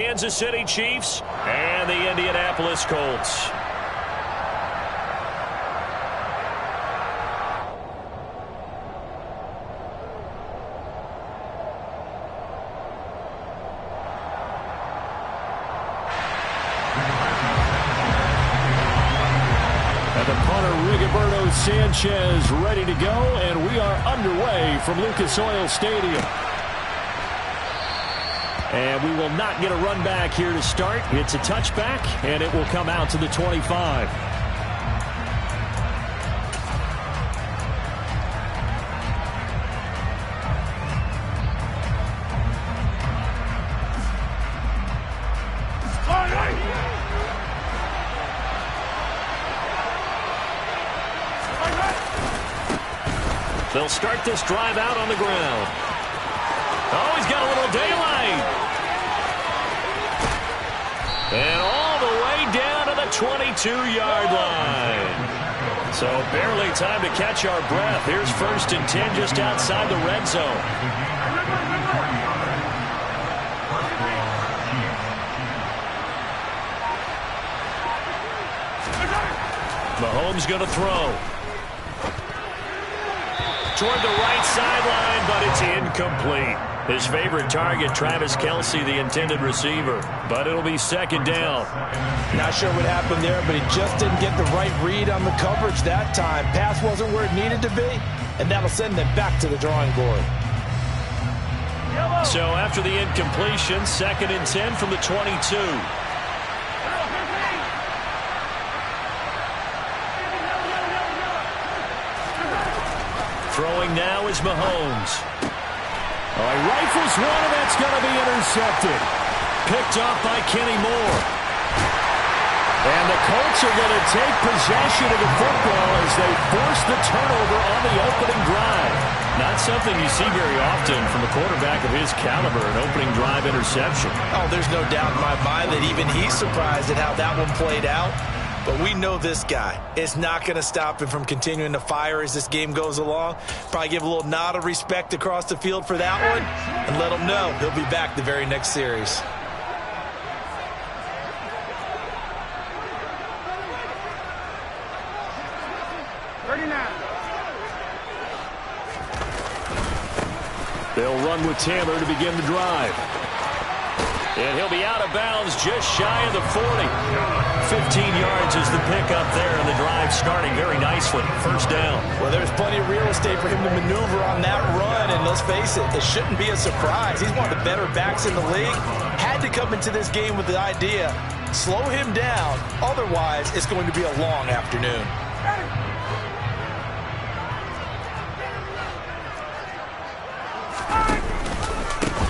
Kansas City Chiefs and the Indianapolis Colts. And the punter, Rigoberto Sanchez, ready to go, and we are underway from Lucas Oil Stadium. And we will not get a run back here to start. It's a touchback, and it will come out to the 25. They'll start this drive out on the ground. Oh, he's got a little daylight. And all the way down to the 22-yard line. So barely time to catch our breath. Here's 1st and 10 just outside the red zone. Mahomes going to throw. Toward the right sideline, but it's incomplete. His favorite target, Travis Kelce, the intended receiver. But it'll be 2nd down. Not sure what happened there, but he just didn't get the right read on the coverage that time. Pass wasn't where it needed to be, and that'll send them back to the drawing board. So after the incompletion, 2nd and 10 from the 22. Throwing now is Mahomes. Oh, he rifles one, and that's going to be intercepted. Picked off by Kenny Moore. And the Colts are going to take possession of the football as they force the turnover on the opening drive. Not something you see very often from a quarterback of his caliber, an opening drive interception. Oh, there's no doubt in my mind that even he's surprised at how that one played out. But we know this guy is not going to stop him from continuing to fire as this game goes along. Probably give a little nod of respect across the field for that one and let him know he'll be back the very next series. They'll run with Taylor to begin the drive. And he'll be out of bounds just shy of the 40. 15 yards is the pickup there, and the drive starting very nicely. 1st down. Well, there's plenty of real estate for him to maneuver on that run, and let's face it, it shouldn't be a surprise. He's one of the better backs in the league. Had to come into this game with the idea, slow him down, otherwise it's going to be a long afternoon.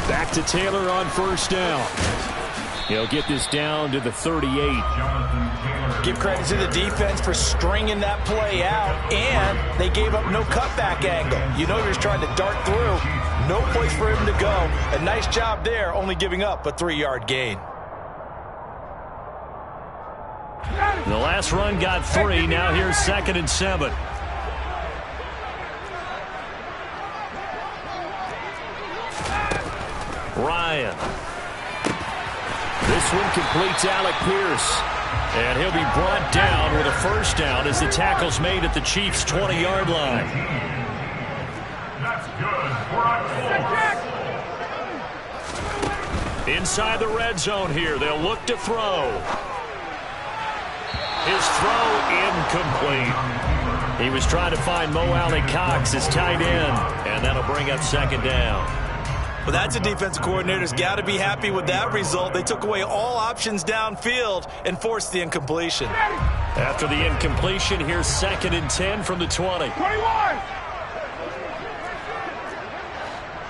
Back to Taylor on 1st down. He'll get this down to the 38. Give credit to the defense for stringing that play out, and they gave up no cutback angle. You know he was trying to dart through. No place for him to go. A nice job there, only giving up a 3-yard gain. The last run got 3. Now here's 2nd and 7. Ryan. This one completes Alec Pierce. And he'll be brought down with a 1st down as the tackle's made at the Chiefs' 20-yard line. That's good. Inside the red zone here. They'll look to throw. His throw incomplete. He was trying to find Mo Alley-Cox, his tight end. And that'll bring up 2nd down. Well, that's a defensive coordinator's got to be happy with that result. They took away all options downfield and forced the incompletion. After the incompletion, here's 2nd and 10 from the 20. 21!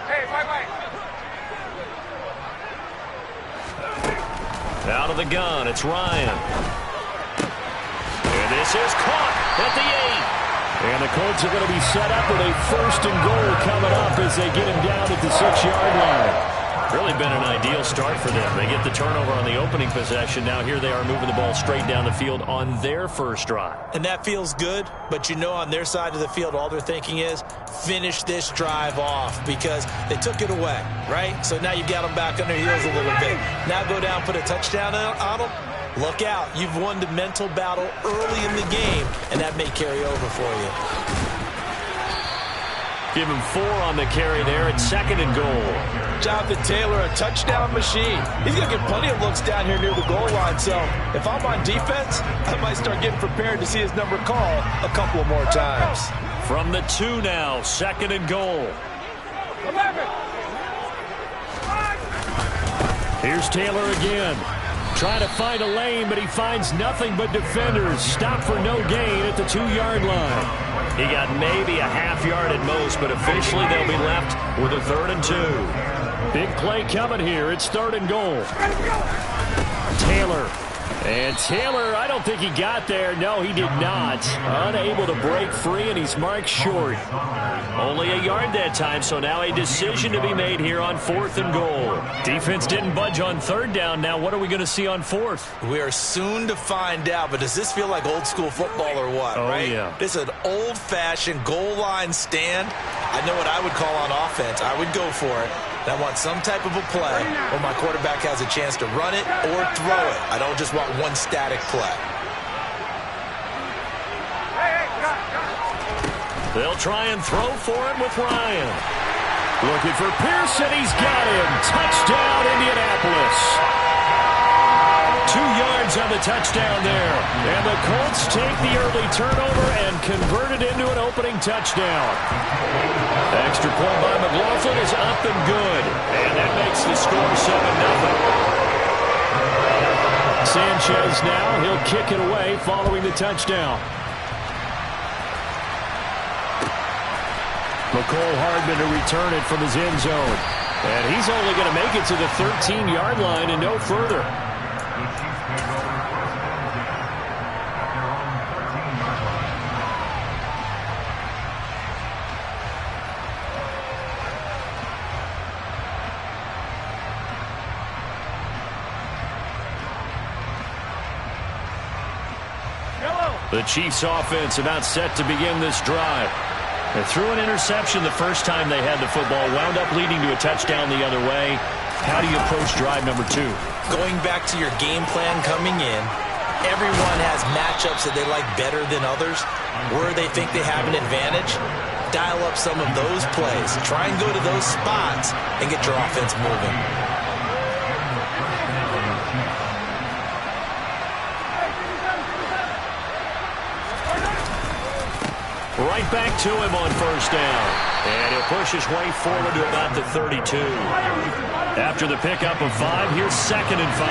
Hey, bye-bye. Out of the gun, it's Ryan. And this is caught at the 8. And the Colts are going to be set up with a 1st and goal coming up as they get him down at the 6-yard line. Really been an ideal start for them. They get the turnover on the opening possession. Now here they are moving the ball straight down the field on their first drive. And that feels good, but you know on their side of the field all they're thinking is finish this drive off because they took it away, right? So now you've got them back on their heels a little bit. Now go down, put a touchdown on them. Look out. You've won the mental battle early in the game, and that may carry over for you. Give him 4 on the carry there at 2nd and goal. Jonathan Taylor, a touchdown machine. He's going to get plenty of looks down here near the goal line. So if I'm on defense, I might start getting prepared to see his number called a couple of more times. From the 2 now, 2nd and goal. 11. Here's Taylor again. Trying to find a lane, but he finds nothing but defenders. Stop for no gain at the 2-yard line. He got maybe a half yard at most, but officially they'll be left with a 3rd and 2. Big play coming here. It's 3rd and goal. Taylor. And Taylor, I don't think he got there. No, he did not. Unable to break free, and he's marked short. Only a yard that time, so now a decision to be made here on 4th and goal. Defense didn't budge on 3rd down. Now what are we going to see on 4th? We are soon to find out, but does this feel like old school football or what, right? Yeah. This is an old-fashioned goal line stand. I know what I would call on offense. I would go for it. I want some type of a play where my quarterback has a chance to run it or throw it. I don't just want one static play. They'll try and throw for it with Ryan. Looking for Pearson. He's got him. Touchdown, Indianapolis. 2 yards on the touchdown there. And the Colts take the early turnover and convert it into an opening touchdown. Extra point by McLaughlin is up and good. And that makes the score 7-0. Sanchez now, he'll kick it away following the touchdown. McCole Hardman to return it from his end zone. And he's only going to make it to the 13-yard line and no further. The Chiefs offense about set to begin this drive. They threw an interception the first time they had the football, wound up leading to a touchdown the other way. How do you approach drive number 2? Going back to your game plan coming in, everyone has matchups that they like better than others. Where they think they have an advantage, dial up some of those plays. Try and go to those spots and get your offense moving. Right back to him on 1st down. And he'll push his way forward to about the 32. After the pickup of 5, here's 2nd and 5.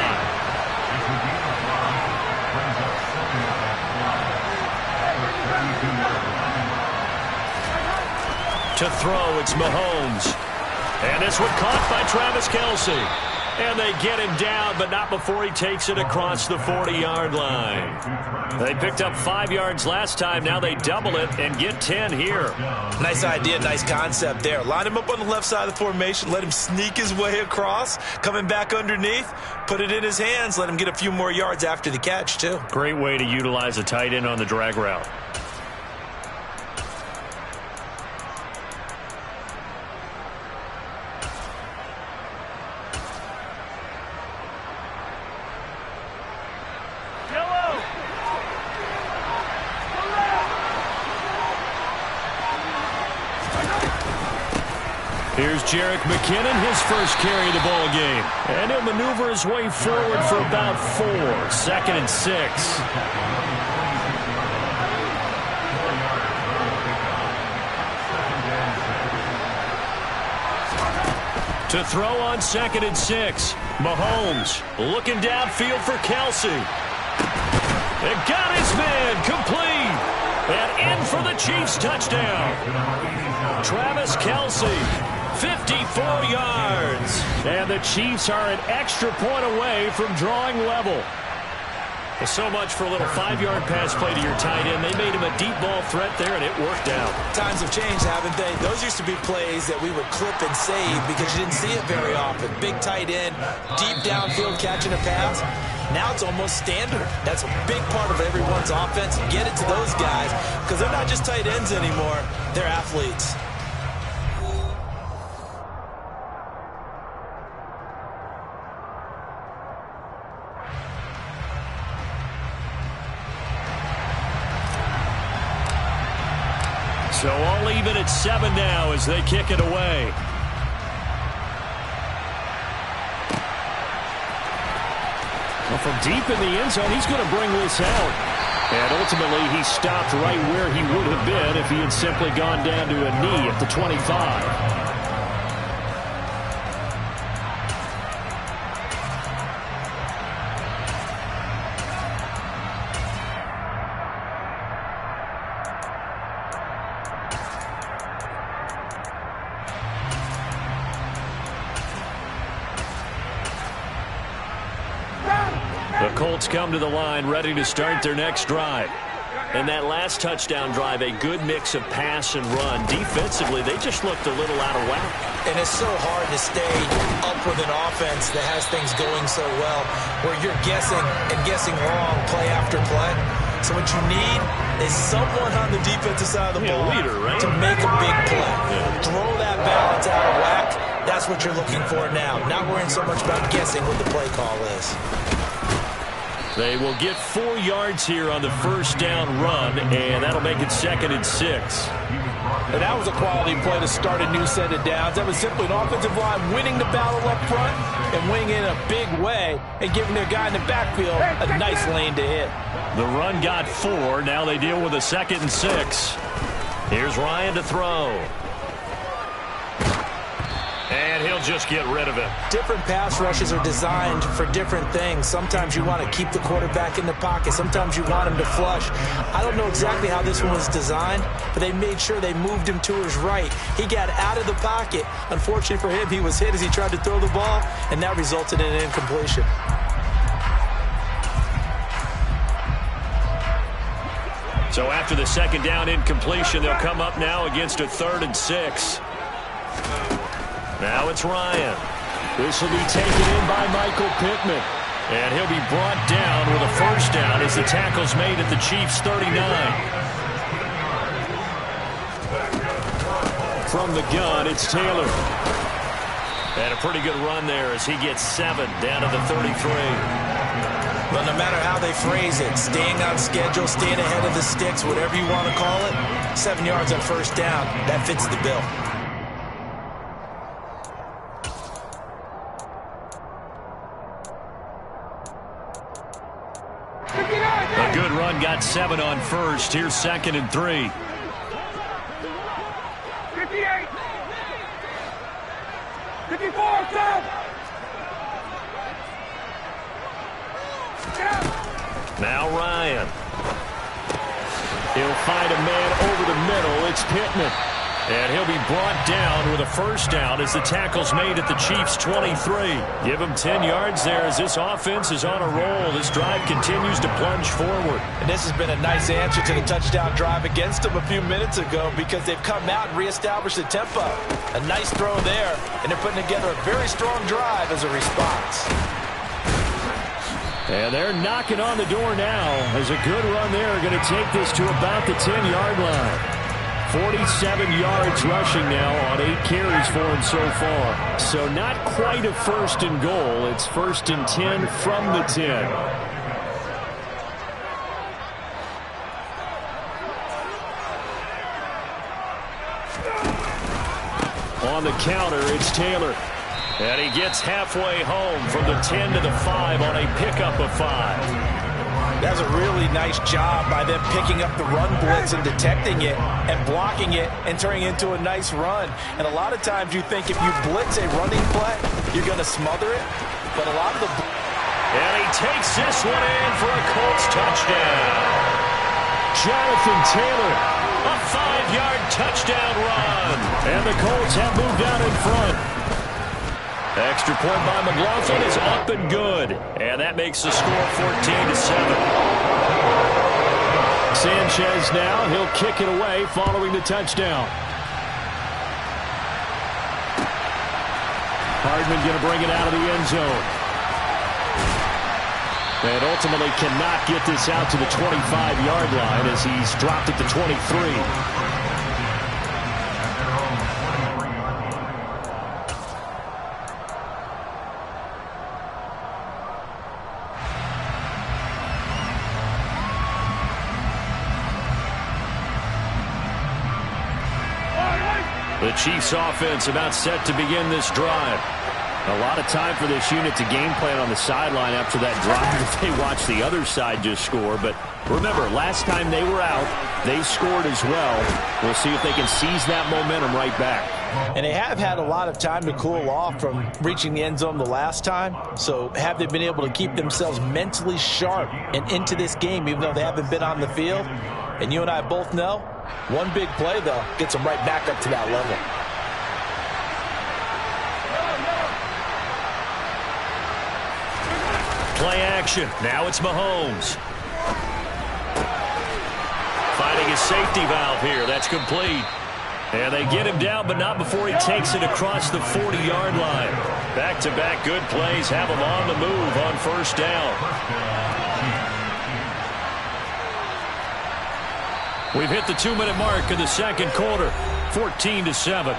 To throw, it's Mahomes. And this one caught by Travis Kelce. And they get him down, but not before he takes it across the 40-yard line. They picked up 5 yards last time. Now they double it and get 10 here. Nice idea, nice concept there. Line him up on the left side of the formation. Let him sneak his way across. Coming back underneath. Put it in his hands. Let him get a few more yards after the catch, too. Great way to utilize a tight end on the drag route. Here's Jerick McKinnon, his first carry of the ball game. And he'll maneuver his way forward for about 4. 2nd and 6. To throw on 2nd and 6. Mahomes looking downfield for Kelce. And got his man complete. And in for the Chiefs touchdown. Travis Kelce. 54 yards. And the Chiefs are an extra point away from drawing level. So much for a little 5-yard pass play to your tight end. They made him a deep ball threat there, and it worked out. Times have changed, haven't they? Those used to be plays that we would clip and save because you didn't see it very often. Big tight end, deep downfield catching a pass. Now it's almost standard. That's a big part of everyone's offense. Get it to those guys because they're not just tight ends anymore. They're athletes. So all even at 7 now as they kick it away. Well, from deep in the end zone, he's going to bring this out. And ultimately, he stopped right where he would have been if he had simply gone down to a knee at the 25. The Colts come to the line ready to start their next drive. And that last touchdown drive, a good mix of pass and run. Defensively, they just looked a little out of whack. And it's so hard to stay up with an offense that has things going so well, where you're guessing and guessing wrong play after play. So what you need is someone on the defensive side of the ball leader, right? to make a big play. Throw that balance out of whack. That's what you're looking for now. Not worrying so much about guessing what the play call is. They will get 4 yards here on the first down run, and that'll make it 2nd and 6. And that was a quality play to start a new set of downs. That was simply an offensive line winning the battle up front and winning in a big way and giving their guy in the backfield a nice lane to hit. The run got 4. Now they deal with a 2nd and 6. Here's Ryan to throw. And he'll just get rid of it. Different pass rushes are designed for different things. Sometimes you want to keep the quarterback in the pocket. Sometimes you want him to flush. I don't know exactly how this one was designed, but they made sure they moved him to his right. He got out of the pocket. Unfortunately for him, he was hit as he tried to throw the ball, and that resulted in an incompletion. So after the 2nd down incompletion, they'll come up now against a 3rd and 6. Now it's Ryan. This will be taken in by Michael Pittman. And he'll be brought down with a first down as the tackle's made at the Chiefs' 39. From the gun, it's Taylor. And a pretty good run there as he gets 7 down to the 33. But no matter how they phrase it, staying on schedule, staying ahead of the sticks, whatever you want to call it, 7 yards on first down, that fits the bill. A good run, got 7 on first. Here's 2nd and 3. 58. 54, stop. Now Ryan. He'll find a man over the middle. It's Pittman. And he'll be brought down with a first down as the tackle's made at the Chiefs' 23. Give him 10 yards there as this offense is on a roll. This drive continues to plunge forward. And this has been a nice answer to the touchdown drive against them a few minutes ago because they've come out and reestablished the tempo. A nice throw there, and they're putting together a very strong drive as a response. And they're knocking on the door now as a good run there going to take this to about the 10-yard line. 47 yards rushing now on 8 carries for him so far. So not quite a 1st and goal. It's 1st and 10 from the 10. On the counter, it's Taylor. And he gets halfway home from the 10 to the 5 on a pickup of 5. That's a really nice job by them picking up the run blitz and detecting it and blocking it and turning it into a nice run. And a lot of times you think if you blitz a running play, you're going to smother it. But a lot of the... And he takes this one in for a Colts touchdown. Jonathan Taylor, a 5-yard touchdown run. And the Colts have moved out in front. Extra point by McLaughlin is up and good. And that makes the score 14-7. Sanchez now, he'll kick it away following the touchdown. Hardman going to bring it out of the end zone. And ultimately cannot get this out to the 25-yard line as he's dropped it to 23. The Chiefs offense about set to begin this drive. A lot of time for this unit to game plan on the sideline after that drive if they watch the other side just score. But remember, last time they were out, they scored as well. We'll see if they can seize that momentum right back. And they have had a lot of time to cool off from reaching the end zone the last time. So have they been able to keep themselves mentally sharp and into this game even though they haven't been on the field? And you and I both know, one big play, though, gets them right back up to that level. Play action. Now it's Mahomes. Finding his safety valve here. That's complete. And they get him down, but not before he takes it across the 40-yard line. Back-to-back good plays have him on the move on first down. We've hit the 2-minute mark in the second quarter. 14-7.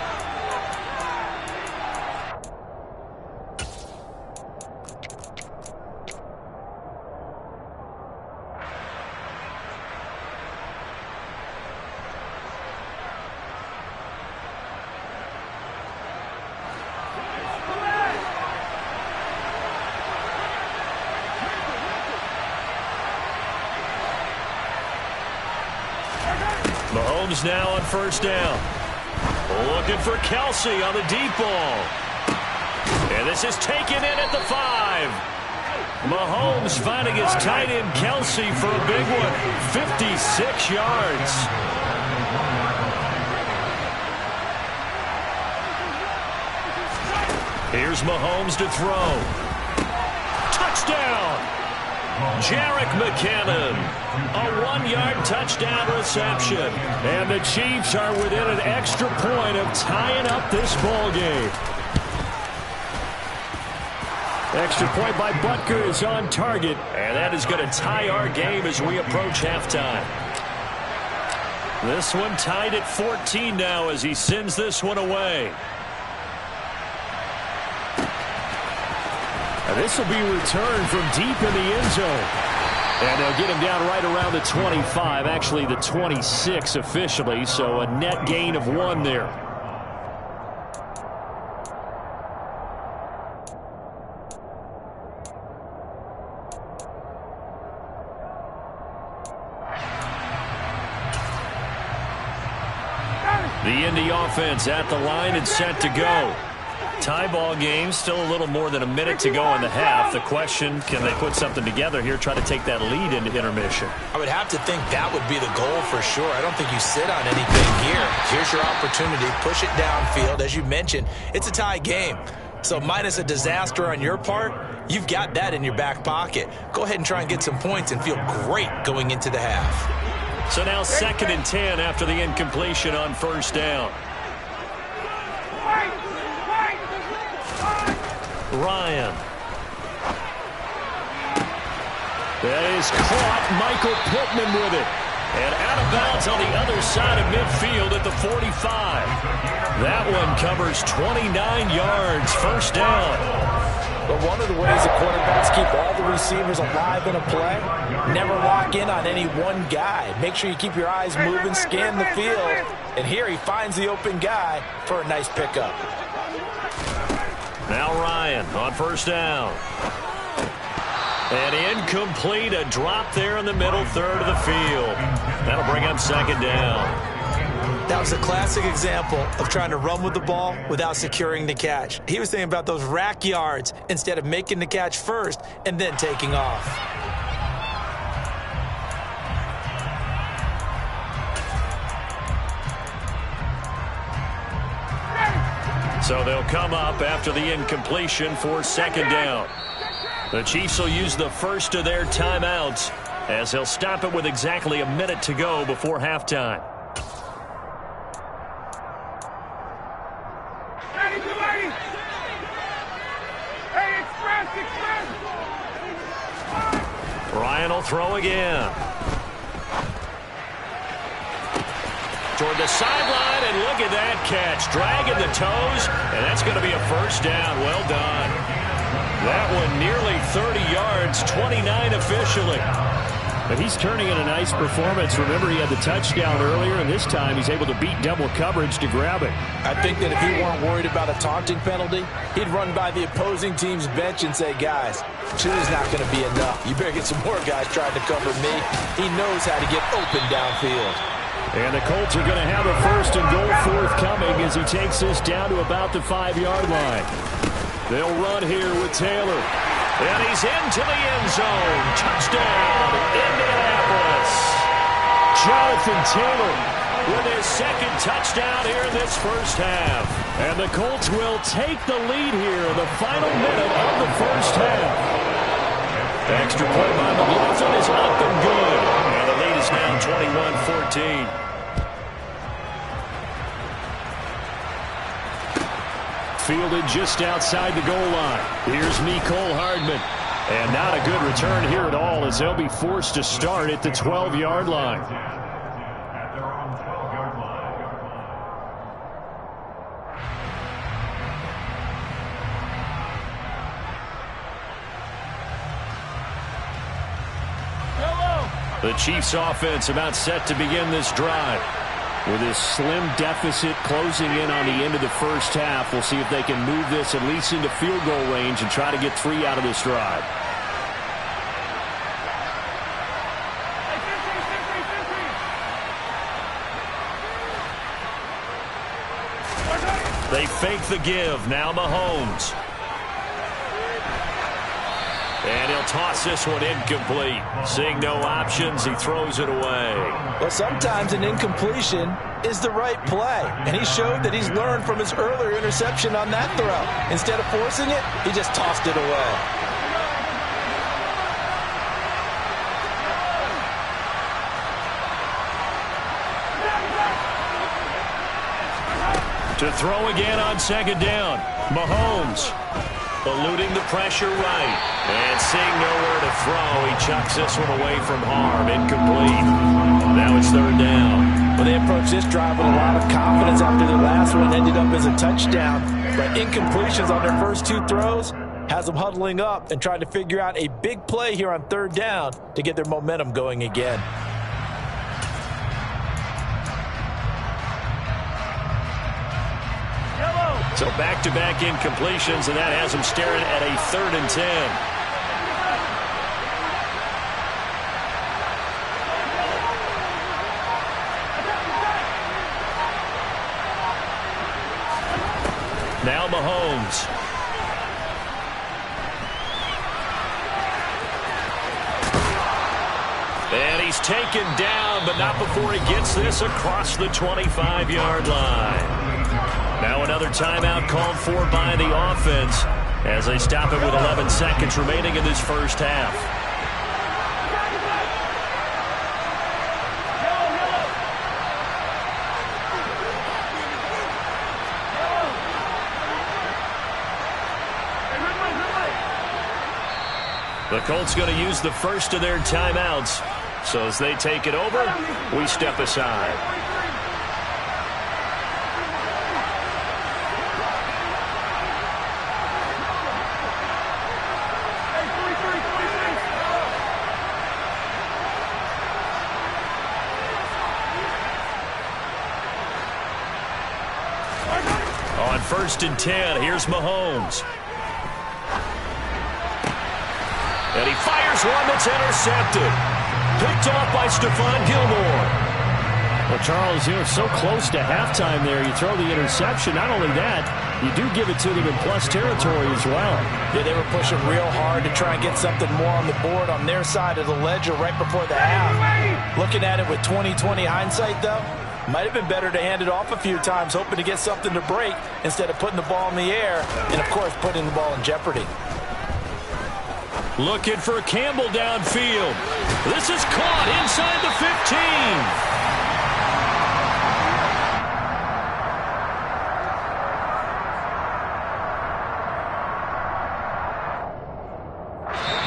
Mahomes now on first down. Looking for Kelce on the deep ball. And this is taken in at the 5. Mahomes finding his tight end Kelce for a big one. 56 yards. Here's Mahomes to throw. Touchdown! Jerick McKinnon, a 1-yard touchdown reception. And the Chiefs are within an extra point of tying up this ball game. Extra point by Butker is on target, and that is going to tie our game as we approach halftime. This one tied at 14 now as he sends this one away. This will be returned from deep in the end zone. And they'll get him down right around the 25, actually the 26 officially, so a net gain of 1 there. The Indy offense at the line and set to go. Tie ball game, still a little more than a minute to go in the half. The question, can they put something together here, try to take that lead into intermission? I would have to think that would be the goal for sure. I don't think you sit on anything here. Here's your opportunity. Push it downfield. As you mentioned, it's a tie game. So minus a disaster on your part, you've got that in your back pocket. Go ahead and try and get some points and feel great going into the half. So now 2nd and 10 after the incompletion on first down. Ryan. That is caught. Michael Pittman with it. And out of bounds on the other side of midfield at the 45. That one covers 29 yards. First down. But one of the ways the quarterbacks keep all the receivers alive in a play, never lock in on any one guy. Make sure you keep your eyes moving, scan the field. And here he finds the open guy for a nice pickup. Now Ryan on first down. And incomplete, a drop there in the middle third of the field. That'll bring up 2nd down. That was a classic example of trying to run with the ball without securing the catch. He was thinking about those rack yards instead of making the catch first and then taking off. So they'll come up after the incompletion for second down. The Chiefs will use the first of their timeouts as they'll stop it with exactly a minute to go before halftime. Ryan will throw again. Toward the sideline, and look at that catch. Dragging the toes, and that's going to be a first down. Well done. That one nearly 30 yards, 29 officially. But he's turning in a nice performance. Remember, he had the touchdown earlier, and this time he's able to beat double coverage to grab it. I think that if he weren't worried about a taunting penalty, he'd run by the opposing team's bench and say, guys, two is not going to be enough. You better get some more guys trying to cover me. He knows how to get open downfield. And the Colts are going to have a first and goal forthcoming as he takes this down to about the 5-yard line. They'll run here with Taylor. And he's into the end zone. Touchdown, Indianapolis. Jonathan Taylor with his second touchdown here in this first half. And the Colts will take the lead here in the final minute of the first half. The extra point by McLaughlin is up and good. And the lead is now 21-14. Fielded just outside the goal line. Here's Mecole Hardman. And not a good return here at all as they'll be forced to start at the 12-yard line. The Chiefs offense about set to begin this drive. With this slim deficit closing in on the end of the first half, we'll see if they can move this at least into field goal range and try to get 3 out of this drive. They fake the give. Now Mahomes. And he'll toss this one incomplete. Seeing no options, he throws it away. Well, sometimes an incompletion is the right play. And he showed that he's learned from his earlier interception on that throw. Instead of forcing it, he just tossed it away. To throw again on second down. Mahomes. Eluding the pressure right. And seeing nowhere to throw, he chucks this one away from harm. Incomplete. Now it's third down. Well, they approached this drive with a lot of confidence after their last one ended up as a touchdown. But incompletions on their first two throws has them huddling up and trying to figure out a big play here on third down to get their momentum going again. So back-to-back incompletions, and that has them staring at a 3rd and 10. Now Mahomes. And he's taken down, but not before he gets this across the 25-yard line. Now another timeout called for by the offense as they stop it with 11 seconds remaining in this first half. The Colts going to use the first of their timeouts. So as they take it over, we step aside. On 1st and 10, here's Mahomes. And he fires one that's intercepted. Picked off by Stephon Gilmore. Well, Charles, you're so close to halftime there. You throw the interception. Not only that, you do give it to them in plus territory as well. Yeah, they were pushing real hard to try and get something more on the board on their side of the ledger right before the half. Looking at it with 20/20 hindsight, though, Might have been better to hand it off a few times, hoping to get something to break instead of putting the ball in the air and, of course, putting the ball in jeopardy. Looking for Campbell downfield. This is caught inside the 15.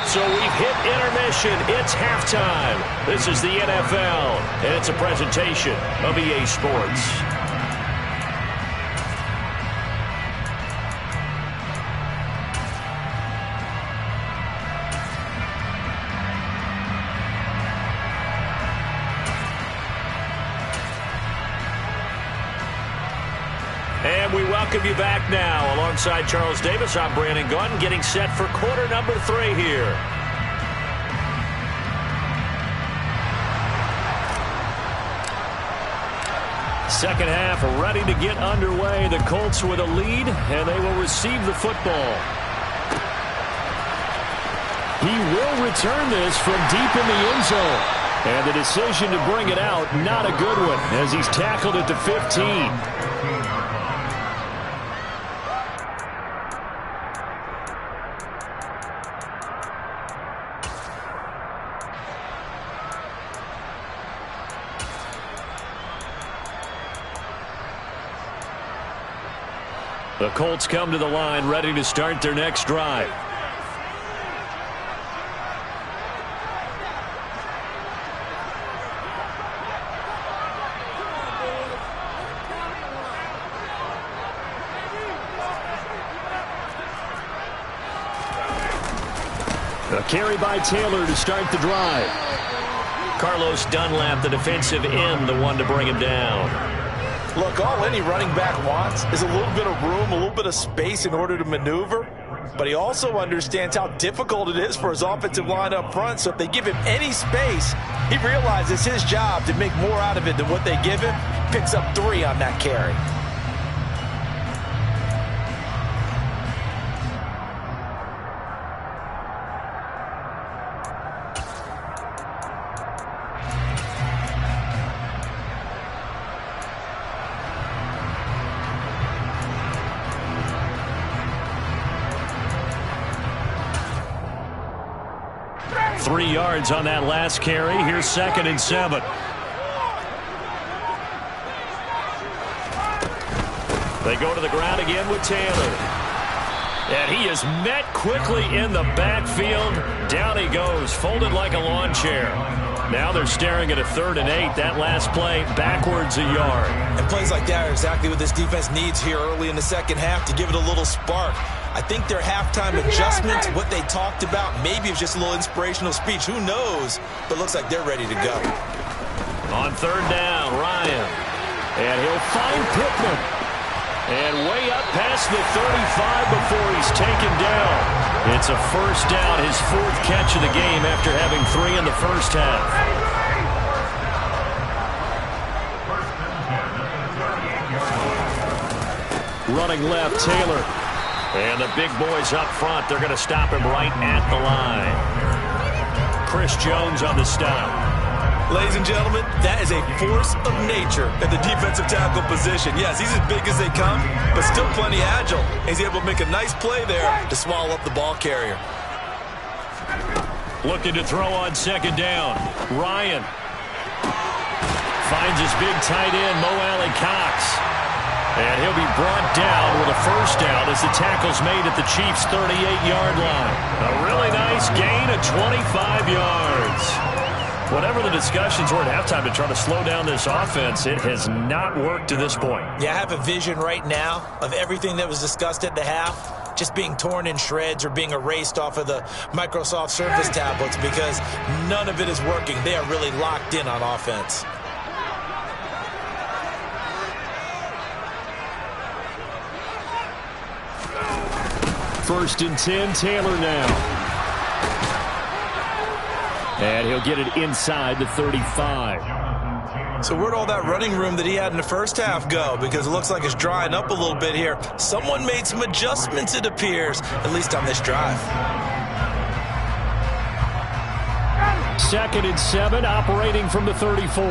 So we've hit intermission. It's halftime. This is the NFL, and it's a presentation of EA Sports. And we welcome you back now. Alongside Charles Davis, I'm Brandon Gaudin, getting set for quarter number 3 here. Second half ready to get underway. The Colts with a lead, and they will receive the football. He will return this from deep in the end zone. And the decision to bring it out, not a good one, as he's tackled at the 15. The Colts come to the line ready to start their next drive. A carry by Taylor to start the drive. Carlos Dunlap, the defensive end, the one to bring him down. Look, all any running back wants is a little bit of room, a little bit of space in order to maneuver. But he also understands how difficult it is for his offensive line up front. So if they give him any space, he realizes his job to make more out of it than what they give him. Picks up 3 on that carry. Three yards on that last carry. Here's 2nd and 7. They go to the ground again with Taylor. And he is met quickly in the backfield. Down he goes, folded like a lawn chair. Now they're staring at a 3rd and 8. That last play, backwards a yard. And plays like that are exactly what this defense needs here early in the second half to give it a little spark. I think their halftime adjustment, what they talked about, maybe it was just a little inspirational speech. Who knows? But looks like they're ready to go. On 3rd down, Ryan. And he'll find Pittman. And way up past the 35 before he's taken down. It's a 1st down, his 4th catch of the game after having 3 in the first half. Running left, Taylor. And the big boys up front, they're going to stop him right at the line. Chris Jones on the stop. Ladies and gentlemen, that is a force of nature at the defensive tackle position. Yes, he's as big as they come, but still plenty agile. He's able to make a nice play there to swallow up the ball carrier. Looking to throw on 2nd down. Ryan finds his big tight end, Mo Alley-Cox. And he'll be brought down with a 1st down as the tackle's made at the Chiefs' 38-yard line. A really nice gain of 25 yards. Whatever the discussions were at halftime to try to slow down this offense, it has not worked to this point. Yeah, I have a vision right now of everything that was discussed at the half just being torn in shreds or being erased off of the Microsoft Surface tablets because none of it is working. They are really locked in on offense. First and 10, Taylor now. And he'll get it inside the 35. So where'd all that running room that he had in the first half go? Because it looks like it's drying up a little bit here. Someone made some adjustments, it appears, at least on this drive. 2nd and 7, operating from the 34.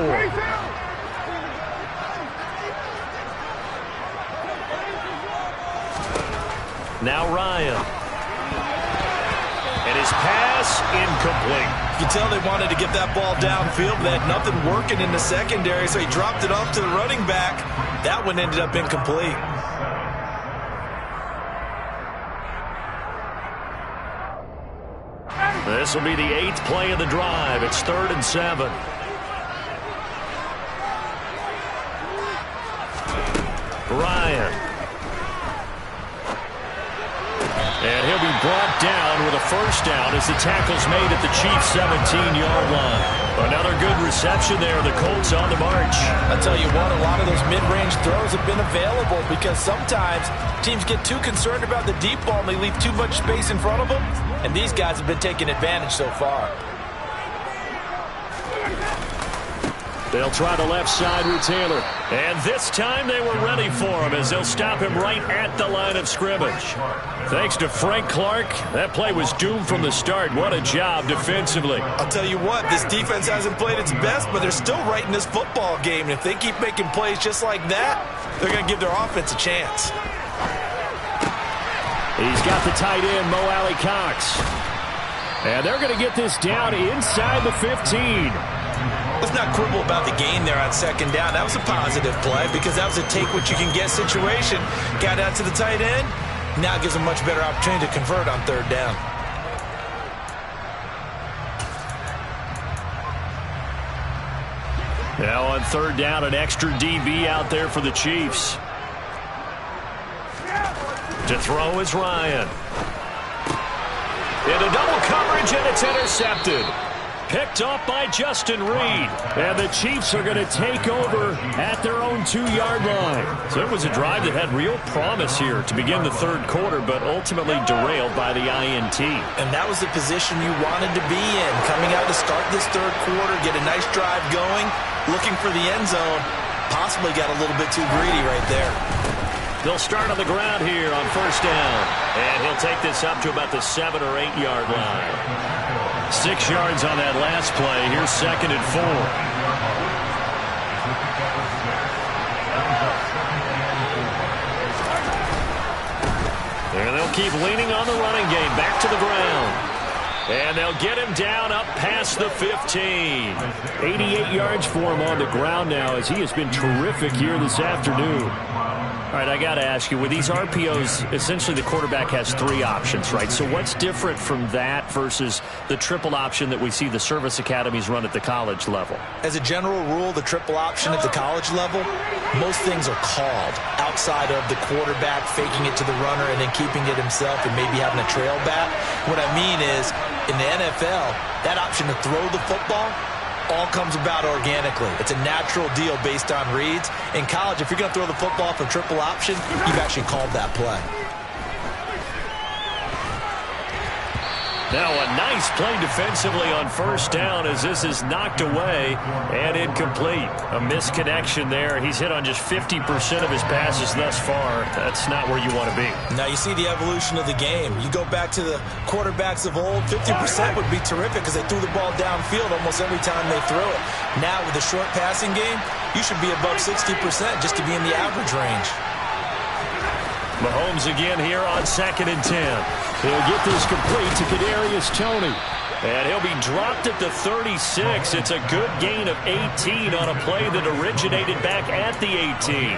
Now Ryan. And his pass incomplete. You can tell they wanted to get that ball downfield. They had nothing working in the secondary, so he dropped it off to the running back. That one ended up incomplete. This will be the 8th play of the drive. It's 3rd and 7. Ryan. And he'll be brought down with a first down as the tackle's made at the Chiefs' 17-yard line. Another good reception there. The Colts on the march. I'll tell you what, a lot of those mid-range throws have been available because sometimes teams get too concerned about the deep ball and they leave too much space in front of them. And these guys have been taking advantage so far. They'll try the left side with Taylor. And this time they were ready for him as they'll stop him right at the line of scrimmage. Thanks to Frank Clark, that play was doomed from the start. What a job defensively. I'll tell you what, this defense hasn't played its best, but they're still right in this football game. And if they keep making plays just like that, they're going to give their offense a chance. He's got the tight end, Mo Alley-Cox. And they're going to get this down inside the 15. Let's not quibble about the gain there on second down. That was a positive play because that was a take-what-you-can-get situation. Got out to the tight end. Now gives them much better opportunity to convert on 3rd down. Now on 3rd down, an extra DB out there for the Chiefs. To throw is Ryan. Into double coverage, and it's intercepted. Picked off by Justin Reed. And the Chiefs are going to take over at their own 2-yard line. So it was a drive that had real promise here to begin the 3rd quarter, but ultimately derailed by the INT. And that was the position you wanted to be in. Coming out to start this 3rd quarter, get a nice drive going, looking for the end zone. Possibly got a little bit too greedy right there. They'll start on the ground here on 1st down. And he'll take this up to about the 7- or 8-yard line. 6 yards on that last play. Here's 2nd and 4. And they'll keep leaning on the running game. Back to the ground. And they'll get him down up past the 15. 88 yards for him on the ground now as he has been terrific here this afternoon. All right, I got to ask you, with these RPOs, essentially the quarterback has 3 options, right? So what's different from that versus the triple option that we see the service academies run at the college level? As a general rule, the triple option at the college level, most things are called outside of the quarterback faking it to the runner and then keeping it himself and maybe having a trail back. What I mean is, in the NFL, that option to throw the football all comes about organically. It's a natural deal based on reads. In college, if you're going to throw the football for triple option, you've actually called that play. Now a nice play defensively on 1st down as this is knocked away and incomplete. A misconnection there. He's hit on just 50% of his passes thus far. That's not where you want to be. Now you see the evolution of the game. You go back to the quarterbacks of old, 50% would be terrific because they threw the ball downfield almost every time they threw it. Now with the short passing game, you should be above 60% just to be in the average range. Mahomes again here on 2nd and 10. He'll get this complete to Kadarius Toney. And he'll be dropped at the 36. It's a good gain of 18 on a play that originated back at the 18.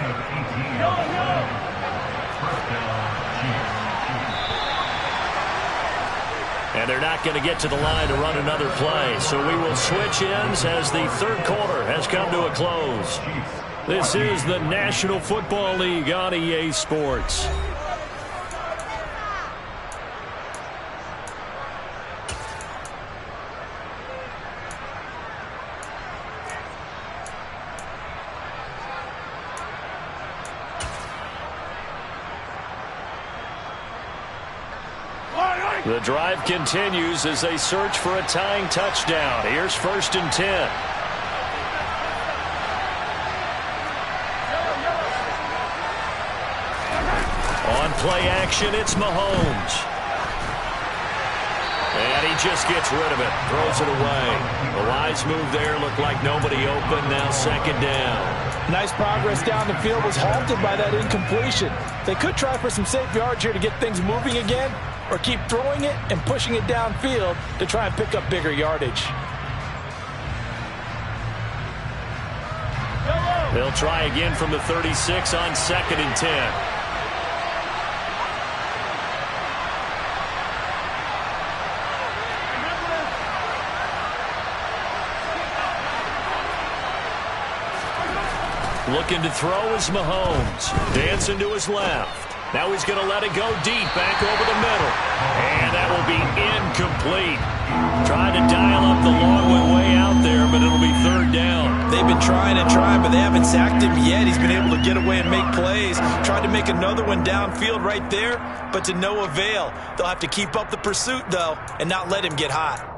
And they're not going to get to the line to run another play. So we will switch ends as the 3rd quarter has come to a close. This is the National Football League on EA Sports. The drive continues as they search for a tying touchdown. Here's 1st and 10. On play action, it's Mahomes. And he just gets rid of it, throws it away. A wise move there, looked like nobody open, now second down. Nice progress down the field, was halted by that incompletion. They could try for some safe yards here to get things moving again, or keep throwing it and pushing it downfield to try and pick up bigger yardage. They'll try again from the 36 on 2nd and 10. Looking to throw is Mahomes. Dancing to his left. Now he's going to let it go deep, back over the middle. And that will be incomplete. Trying to dial up the long way out there, but it'll be 3rd down. They've been trying and trying, but they haven't sacked him yet. He's been able to get away and make plays. Tried to make another one downfield right there, but to no avail. They'll have to keep up the pursuit, though, and not let him get hot.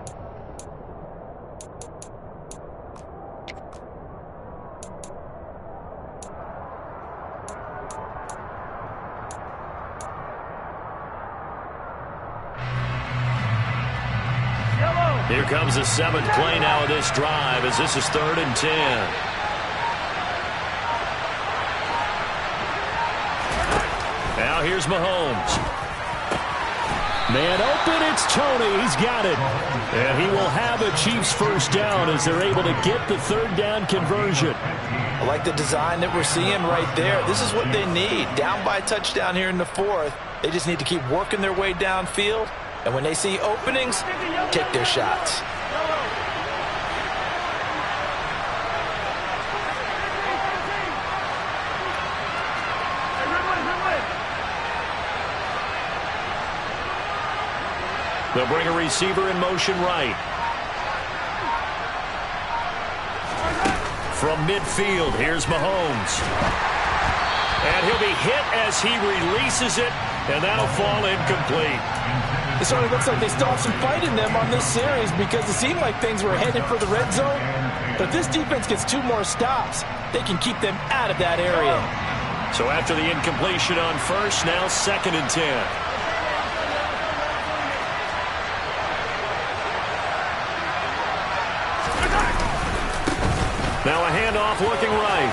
Here comes the 7th play now of this drive as this is 3rd and 10. Now here's Mahomes. Man open, it's Tony. He's got it. And he will have a Chiefs first down as they're able to get the 3rd down conversion. I like the design that we're seeing right there. This is what they need. Down by a touchdown here in the 4th. They just need to keep working their way downfield. And when they see openings, take their shots. They'll bring a receiver in motion right. From midfield, here's Mahomes. And he'll be hit as he releases it, and that'll fall incomplete. It certainly looks like they still have some fight in them on this series because it seemed like things were headed for the red zone. But if this defense gets 2 more stops, they can keep them out of that area. So after the incompletion on 1st, now 2nd and 10. Now a handoff looking right.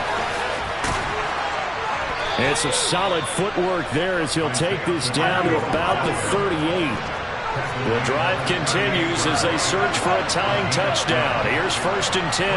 It's a solid footwork there as he'll take this down to about the 38. The drive continues as they search for a tying touchdown. Here's 1st and 10.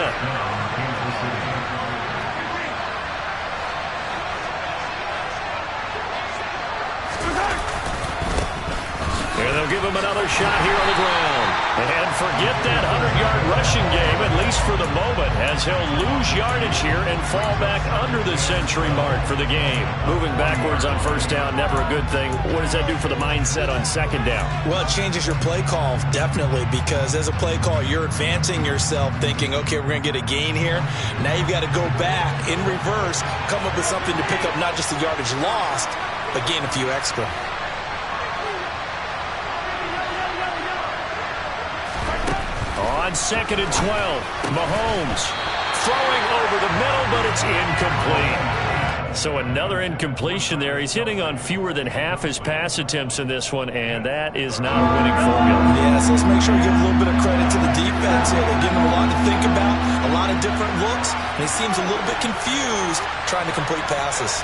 And they'll give him another shot here on the ground. And forget that 100-yard rushing game, at least for the moment, as he'll lose yardage here and fall back under the century mark for the game. Moving backwards on 1st down, never a good thing. What does that do for the mindset on 2nd down? Well, it changes your play call, definitely, because as a play call, you're advancing yourself thinking, okay, we're going to get a gain here. Now you've got to go back in reverse, come up with something to pick up not just the yardage lost, but gain a few extra. On 2nd and 12, Mahomes throwing over the middle, but it's incomplete. So another incompletion there. He's hitting on fewer than half his pass attempts in this one, and that is not a winning formula. Yes, let's make sure we give a little bit of credit to the defense here. They're giving him a lot to think about, a lot of different looks, and he seems a little bit confused trying to complete passes.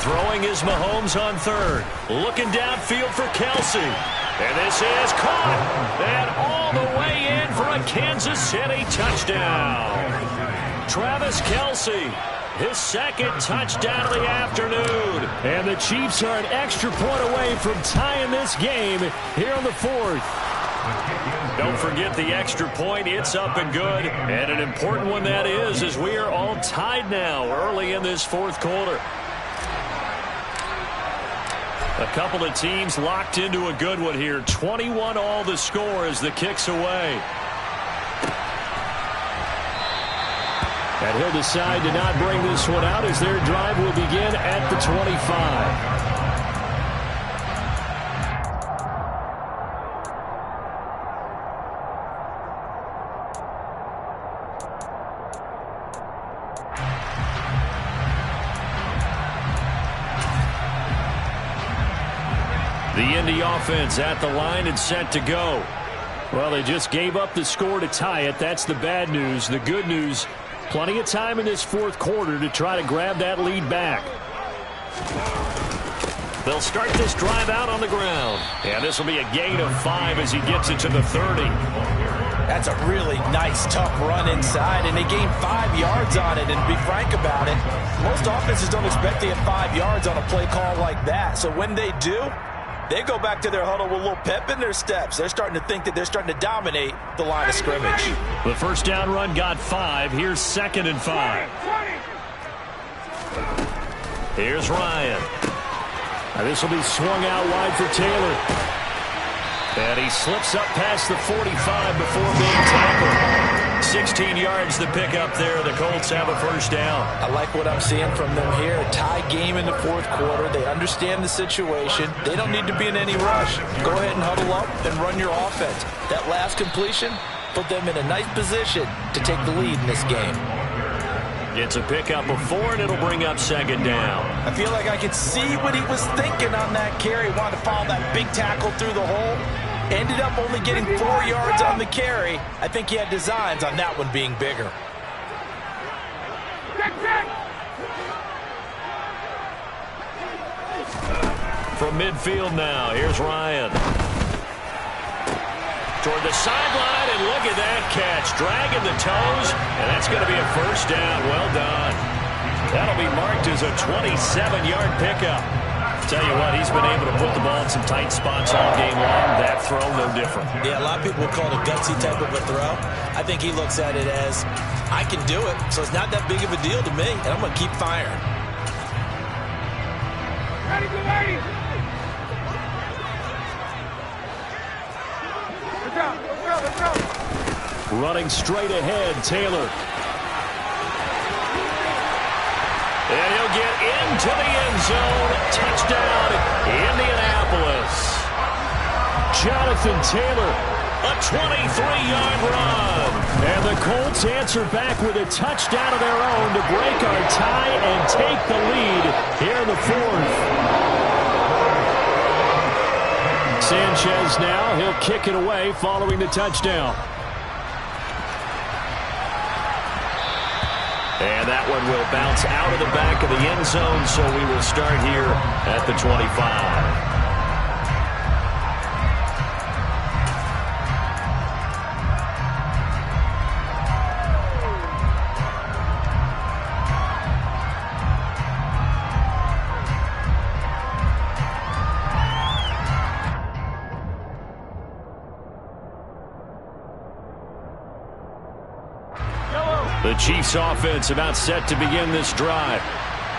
Throwing is Mahomes on 3rd. Looking downfield for Kelce. And this is caught. And all the way in for a Kansas City touchdown. Travis Kelce, his 2nd touchdown of the afternoon. And the Chiefs are an extra point away from tying this game here on the 4th. Don't forget the extra point. It's up and good. And an important one that is, as we are all tied now early in this 4th quarter. A couple of teams locked into a good one here. 21 all the score as the kick's away. And he'll decide to not bring this one out as their drive will begin at the 25. The Indy offense at the line and set to go. Well, they just gave up the score to tie it. That's the bad news. The good news, plenty of time in this fourth quarter to try to grab that lead back. They'll start this drive out on the ground. And this will be a gain of 5 as he gets it to the 30. That's a really nice, tough run inside, and they gained 5 yards on it. And to be frank about it, most offenses don't expect to get 5 yards on a play call like that. So when they do, they go back to their huddle with a little pep in their steps. They're starting to think that they're starting to dominate the line of scrimmage. The first down run got 5. Here's 2nd and 5. Here's Ryan. Now this will be swung out wide for Taylor. And he slips up past the 45 before being tackled. 16 yards to pick up there. The Colts have a first down. I like what I'm seeing from them here. A tie game in the fourth quarter. They understand the situation. They don't need to be in any rush. Go ahead and huddle up and run your offense. That last completion put them in a nice position to take the lead in this game. It's a pickup of 4, and it'll bring up 2nd down. I feel like I could see what he was thinking on that carry. Wanted to follow that big tackle through the hole. Ended up only getting 4 yards on the carry. I think he had designs on that one being bigger. From midfield now, here's Ryan. Toward the sideline, and look at that catch. Dragging the toes, and that's going to be a first down. Well done. That'll be marked as a 27-yard pickup. Tell you what, he's been able to put the ball in some tight spots all game long. That throw, no different. Yeah, a lot of people would call it a gutsy type of a throw. I think he looks at it as, I can do it, so it's not that big of a deal to me, and I'm going to keep firing. Ready, go, ready. Let's go. Running straight ahead, Taylor. And he'll get into the end zone. Touchdown, Indianapolis. Jonathan Taylor, a 23-yard run. And the Colts answer back with a touchdown of their own to break our tie and take the lead here in the fourth. Sanchez now, he'll kick it away following the touchdown. And that one will bounce out of the back of the end zone, so we will start here at the 25. The Chiefs offense about set to begin this drive.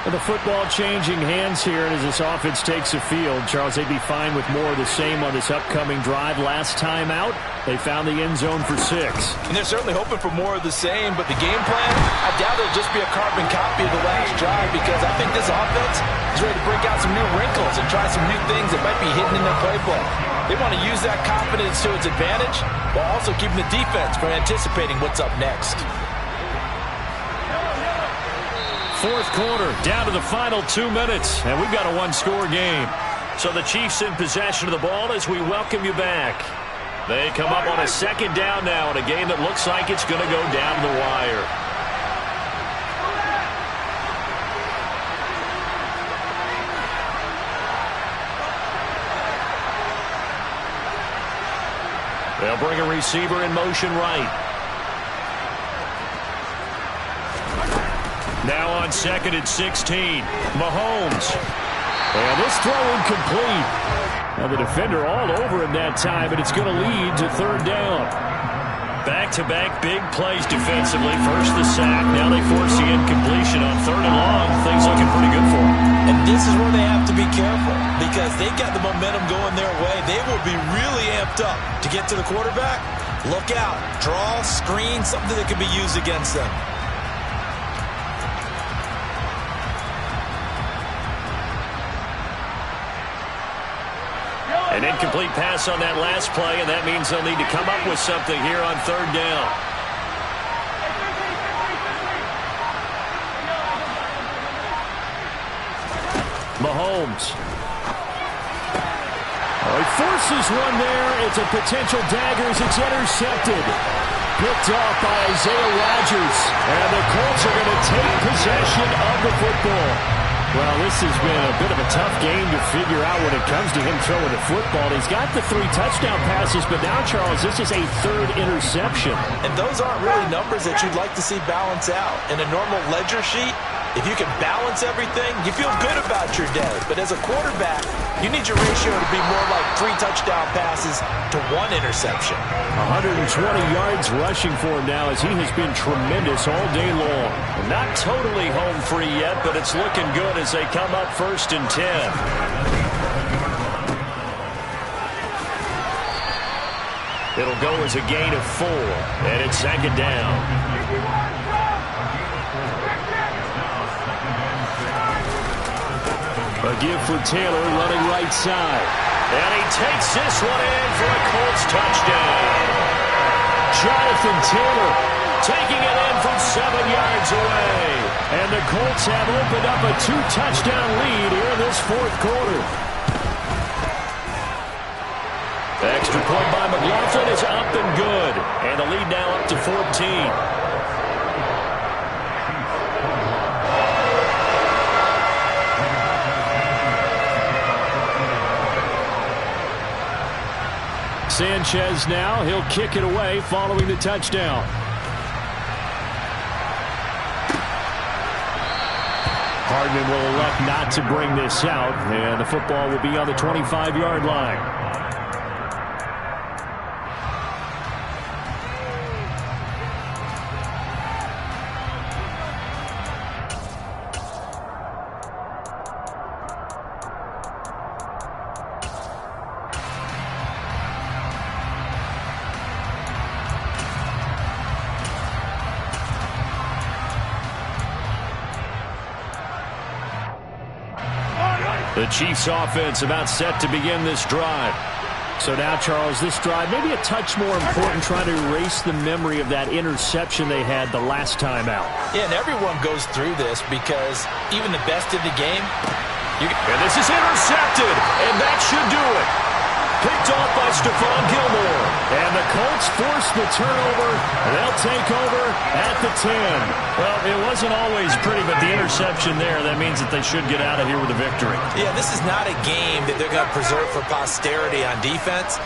And the football changing hands here, and as this offense takes the field, Charles, they'd be fine with more of the same on this upcoming drive. Last time out, they found the end zone for 6. And they're certainly hoping for more of the same, but the game plan, I doubt it'll just be a carbon copy of the last drive, because I think this offense is ready to break out some new wrinkles and try some new things that might be hidden in their playbook. They want to use that confidence to its advantage while also keeping the defense from anticipating what's up next. Fourth quarter, down to the final 2 minutes, and we've got a one-score game. So the Chiefs in possession of the ball as we welcome you back. They come up on a 2nd down now in a game that looks like it's going to go down the wire. They'll bring a receiver in motion right. Now on 2nd and 16, Mahomes. And this throw incomplete. Now the defender all over him that time, but it's going to lead to 3rd down. Back-to-back big plays defensively. First the sack, now they force the incompletion on 3rd and long. Things looking pretty good for them. And this is where they have to be careful, because they've got the momentum going their way. They will be really amped up to get to the quarterback. Look out. Draw, screen, something that can be used against them. An incomplete pass on that last play, and that means they'll need to come up with something here on 3rd down. Mahomes. He forces one there. It's a potential dagger as it's intercepted. Picked off by Isaiah Rodgers. And the Colts are going to take possession of the football. Well, this has been a bit of a tough game to figure out when it comes to him throwing the football. He's got the 3 touchdown passes, but now, Charles, this is a 3rd interception. And those aren't really numbers that you'd like to see balance out. In a normal ledger sheet, if you can balance everything, you feel good about your day. But as a quarterback, you need your ratio to be more like 3 touchdown passes to 1 interception. 120 yards rushing for him now as he has been tremendous all day long. Not totally home free yet, but it's looking good as they come up 1st and 10. It'll go as a gain of 4, and it's 2nd down. A give for Taylor running right side. And he takes this one in for a Colts touchdown. Jonathan Taylor taking it in from 7 yards away. And the Colts have opened up a 2-touchdown lead here in this 4th quarter. The extra point by McLaughlin is up and good. And the lead now up to 14. Sanchez now, he'll kick it away following the touchdown. Hardman will elect not to bring this out, and the football will be on the 25-yard line. The Chiefs offense about set to begin this drive. So now, Charles, this drive maybe a touch more important, trying to erase the memory of that interception they had the last time out. Yeah, and everyone goes through this because even the best in the game, and this is intercepted, and that should do it. Picked off by Stephon Gilmore. And the Colts force the turnover. They'll take over at the 10. Well, it wasn't always pretty, but the interception there, that means that they should get out of here with a victory. Yeah, this is not a game that they're going to preserve for posterity on defense,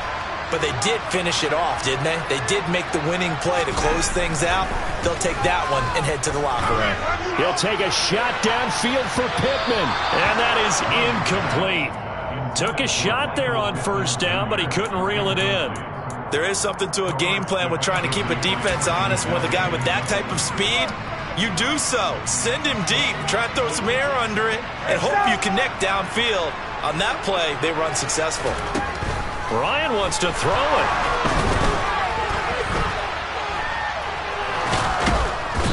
but they did finish it off, didn't they? They did make the winning play to close things out. They'll take that one and head to the locker room. He'll take a shot downfield for Pittman. And that is incomplete. Took a shot there on 1st down, but he couldn't reel it in. There is something to a game plan with trying to keep a defense honest. With a guy with that type of speed, you do so. Send him deep. Try to throw some air under it and hope you connect downfield. On that play, they run successful. Ryan wants to throw it.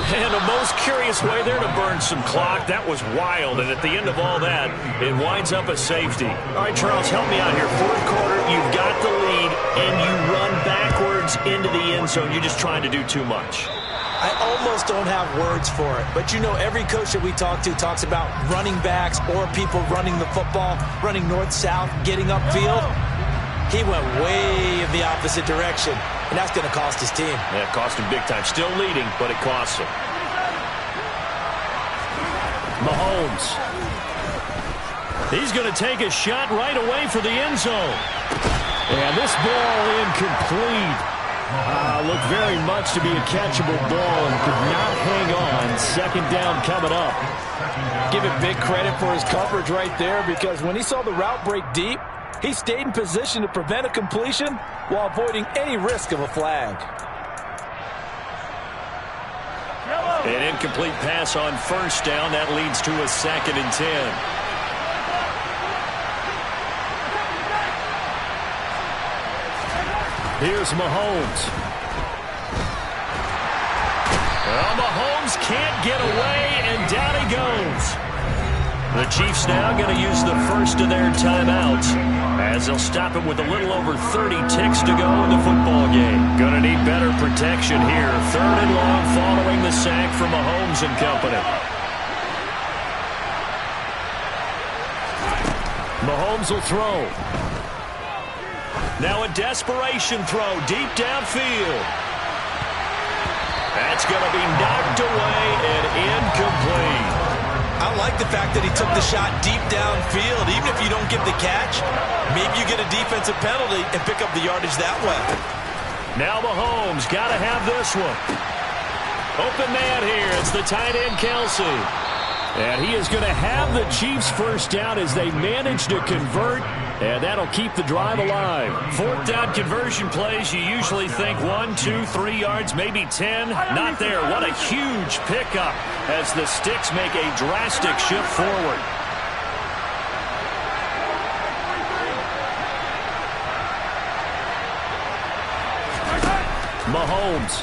And a most curious way there to burn some clock. That was wild, and at the end of all that, it winds up a safety. All right, Charles, help me out here. 4th quarter, you've got the lead, and you run backwards into the end zone. You're just trying to do too much. I almost don't have words for it, but you know every coach that we talk to talks about running backs or people running the football, running north-south, getting upfield. He went way in the opposite direction, and that's going to cost his team. Yeah, it cost him big time. Still leading, but it costs him. Mahomes. He's going to take a shot right away for the end zone. And this ball incomplete. Looked very much to be a catchable ball and could not hang on. 2nd down coming up. Give him big credit for his coverage right there, because when he saw the route break deep, he stayed in position to prevent a completion while avoiding any risk of a flag. An incomplete pass on 1st down. That leads to a 2nd and 10. Here's Mahomes. Well, Mahomes can't get away, and down he goes. The Chiefs now going to use the first of their timeouts as they'll stop it with a little over 30 ticks to go in the football game. Going to need better protection here. 3rd and long following the sack from Mahomes and company. Mahomes will throw. Now a desperation throw deep downfield. That's going to be knocked away and incomplete. I like the fact that he took the shot deep downfield. Even if you don't get the catch, maybe you get a defensive penalty and pick up the yardage that way. Now Mahomes got to have this one. Open man here. It's the tight end, Kelsey. And he is going to have the Chiefs first down as they manage to convert, and that'll keep the drive alive. Fourth down conversion plays, you usually think 1, 2, 3 yards, maybe 10. Not there. What a huge pickup as the Sticks make a drastic shift forward. Mahomes.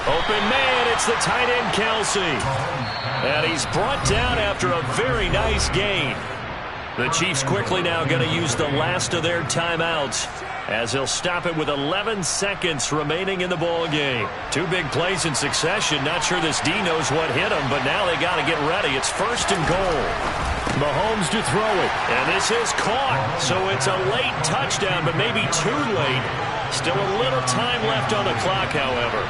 Open man, it's the tight end, Kelsey. And he's brought down after a very nice gain. The Chiefs quickly now going to use the last of their timeouts as they'll stop it with 11 seconds remaining in the ball game. 2 big plays in succession. Not sure this D knows what hit him, but now they got to get ready. It's first and goal. Mahomes to throw it. And this is caught. So it's a late touchdown, but maybe too late. Still a little time left on the clock, however.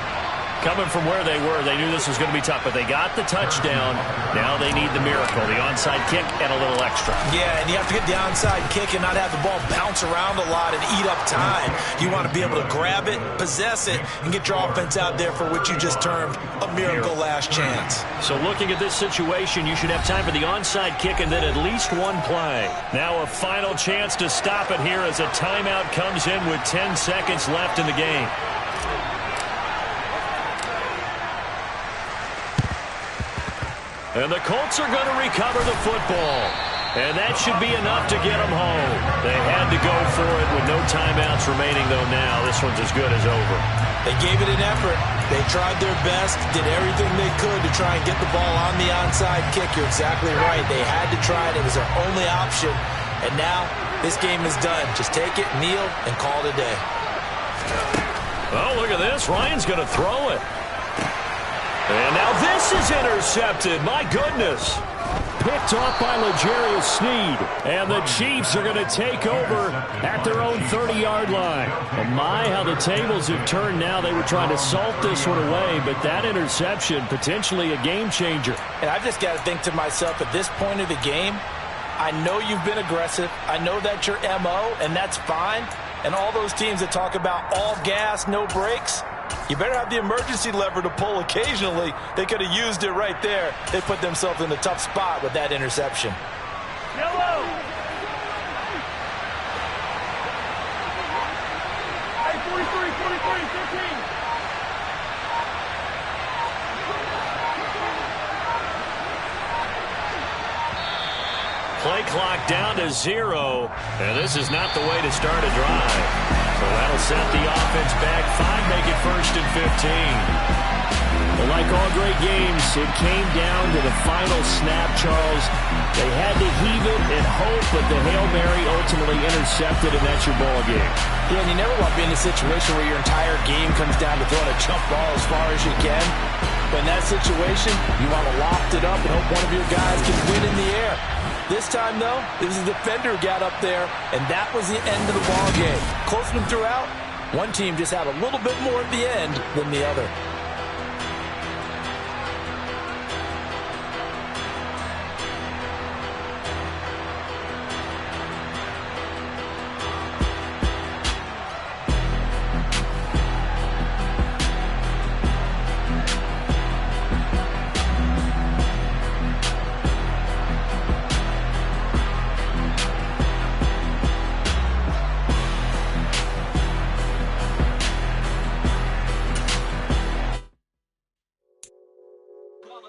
Coming from where they were, they knew this was going to be tough, but they got the touchdown. Now they need the miracle, the onside kick and a little extra. Yeah, and you have to get the onside kick and not have the ball bounce around a lot and eat up time. You want to be able to grab it, possess it, and get your offense out there for what you just termed a miracle last chance. So looking at this situation, you should have time for the onside kick and then at least one play. Now a final chance to stop it here as a timeout comes in with 10 seconds left in the game. And the Colts are going to recover the football. And that should be enough to get them home. They had to go for it with no timeouts remaining, though now this one's as good as over. They gave it an effort. They tried their best, did everything they could to try and get the ball on the onside kick. You're exactly right. They had to try it. It was their only option. And now this game is done. Just take it, kneel, and call it a day. Oh, look at this. Ryan's going to throw it. And now this is intercepted. My goodness. Picked off by L'Jarius Sneed. And the Chiefs are going to take over at their own 30-yard line. And my, how the tables have turned now. They were trying to salt this one away, but that interception, potentially a game changer. And I've just got to think to myself, at this point of the game, I know you've been aggressive. I know that's your MO, and that's fine. And all those teams that talk about all gas, no brakes, you better have the emergency lever to pull occasionally. They could have used it right there. They put themselves in a tough spot with that interception. Yellow! Hey, 43, 15. Play clock down to 0. And this is not the way to start a drive. So that'll set the offense back 5, make it first and 15. Well, like all great games, it came down to the final snap, Charles. They had to heave it and hope, but the Hail Mary ultimately intercepted, and that's your ball game. Yeah, and you never want to be in a situation where your entire game comes down to throwing a jump ball as far as you can. But in that situation, you want to loft it up and hope one of your guys can win in the air. This time, though, it was a defender who got up there, and that was the end of the ball game. Close one throughout. One team just had a little bit more at the end than the other.